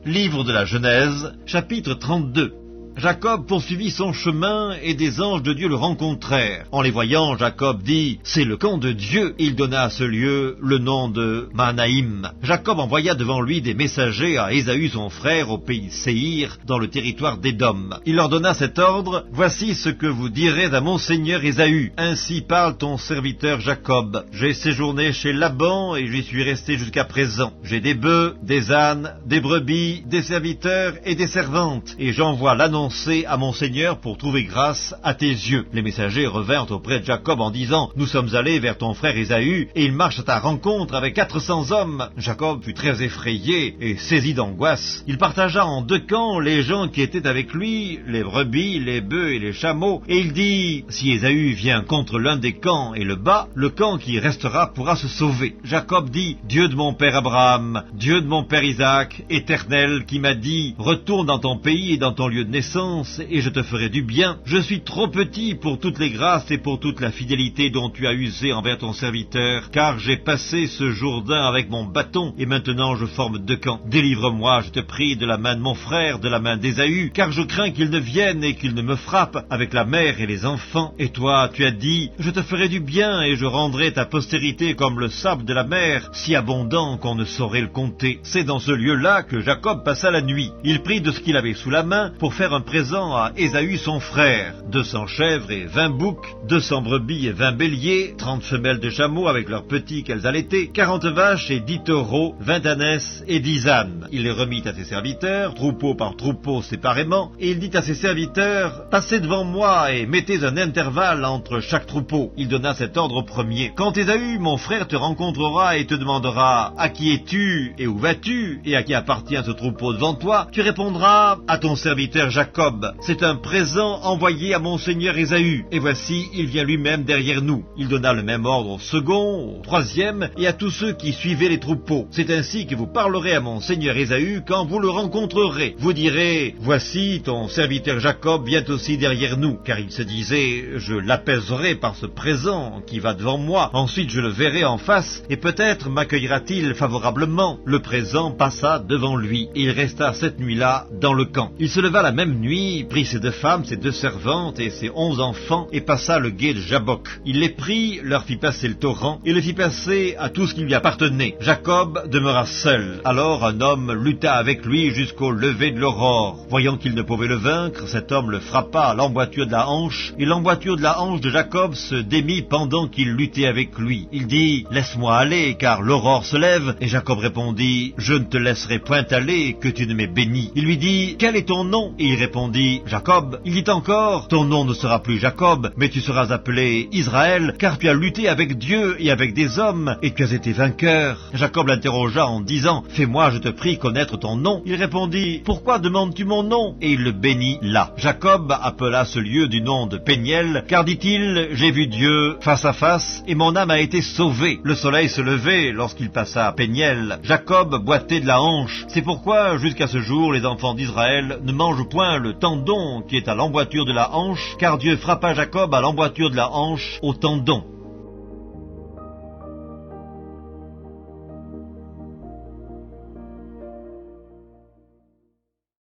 Livre de la Genèse, chapitre 32. Jacob poursuivit son chemin et des anges de Dieu le rencontrèrent. En les voyant, Jacob dit « C'est le camp de Dieu ». Il donna à ce lieu le nom de Mahanaïm. Jacob envoya devant lui des messagers à Ésaü son frère au pays Séhir, dans le territoire d'Édom. Il leur donna cet ordre « Voici ce que vous direz à mon seigneur Ésaü. Ainsi parle ton serviteur Jacob. J'ai séjourné chez Laban et j'y suis resté jusqu'à présent. J'ai des bœufs, des ânes, des brebis, des serviteurs et des servantes. Et j'envoie l'annoncer à mon Seigneur pour trouver grâce à tes yeux. » Les messagers revinrent auprès de Jacob en disant « Nous sommes allés vers ton frère Ésaü, et il marche à ta rencontre avec 400 hommes. » Jacob fut très effrayé et saisi d'angoisse. Il partagea en deux camps les gens qui étaient avec lui, les brebis, les bœufs et les chameaux, et il dit « Si Ésaü vient contre l'un des camps et le bat, le camp qui restera pourra se sauver. » Jacob dit « Dieu de mon père Abraham, Dieu de mon père Isaac, Éternel, qui m'a dit « Retourne dans ton pays et dans ton lieu de naissance, et je te ferai du bien. Je suis trop petit pour toutes les grâces et pour toute la fidélité dont tu as usé envers ton serviteur, car j'ai passé ce Jourdain avec mon bâton, et maintenant je forme deux camps. Délivre-moi, je te prie, de la main de mon frère, de la main d'Ésaü, car je crains qu'il ne vienne et qu'il ne me frappe avec la mère et les enfants. Et toi, tu as dit, je te ferai du bien, et je rendrai ta postérité comme le sable de la mer, si abondant qu'on ne saurait le compter. C'est dans ce lieu-là que Jacob passa la nuit. Il prit de ce qu'il avait sous la main pour faire un présent à Ésaü son frère, 200 chèvres et 20 boucs, 200 brebis et 20 béliers, 30 femelles de chameaux avec leurs petits qu'elles allaitaient, 40 vaches et 10 taureaux, 20 ânesses et 10 ânes. Il les remit à ses serviteurs, troupeau par troupeau séparément, et il dit à ses serviteurs, « Passez devant moi et mettez un intervalle entre chaque troupeau. » Il donna cet ordre au premier. « Quand Ésaü, mon frère, te rencontrera et te demandera, « À qui es-tu et où vas-tu et à qui appartient ce troupeau devant toi ?» Tu répondras, « À ton serviteur Jacob. C'est un présent envoyé à mon seigneur Ésaü, et voici, il vient lui-même derrière nous. » Il donna le même ordre au second, au troisième, et à tous ceux qui suivaient les troupeaux. « C'est ainsi que vous parlerez à mon seigneur Ésaü quand vous le rencontrerez. Vous direz, voici, ton serviteur Jacob vient aussi derrière nous. » Car il se disait, je l'apaiserai par ce présent qui va devant moi. Ensuite je le verrai en face, et peut-être m'accueillera-t-il favorablement. Le présent passa devant lui, et il resta cette nuit-là dans le camp. Il se leva la même nuit, prit ses deux femmes, ses deux servantes et ses 11 enfants, et passa le gué de Jabbok. Il les prit, leur fit passer le torrent, et le fit passer à tout ce qui lui appartenait. Jacob demeura seul. Alors un homme lutta avec lui jusqu'au lever de l'aurore. Voyant qu'il ne pouvait le vaincre, cet homme le frappa à l'emboîture de la hanche, et l'emboîture de la hanche de Jacob se démit pendant qu'il luttait avec lui. Il dit, « Laisse-moi aller, car l'aurore se lève. » Et Jacob répondit, « Je ne te laisserai point aller, que tu ne m'aies béni. » Il lui dit, « Quel est ton nom ?» Et il répondit, « Jacob. » Il dit encore, « Ton nom ne sera plus Jacob, mais tu seras appelé Israël, car tu as lutté avec Dieu et avec des hommes, et tu as été vainqueur. » Jacob l'interrogea en disant, « Fais-moi, je te prie, connaître ton nom. » Il répondit, « Pourquoi demandes-tu mon nom ?» Et il le bénit là. Jacob appela ce lieu du nom de Péniel, car dit-il, « J'ai vu Dieu face à face, et mon âme a été sauvée. » Le soleil se levait lorsqu'il passa à Péniel. Jacob boitait de la hanche. C'est pourquoi, jusqu'à ce jour, les enfants d'Israël ne mangent point le tendon qui est à l'emboîture de la hanche, car Dieu frappa Jacob à l'emboîture de la hanche au tendon.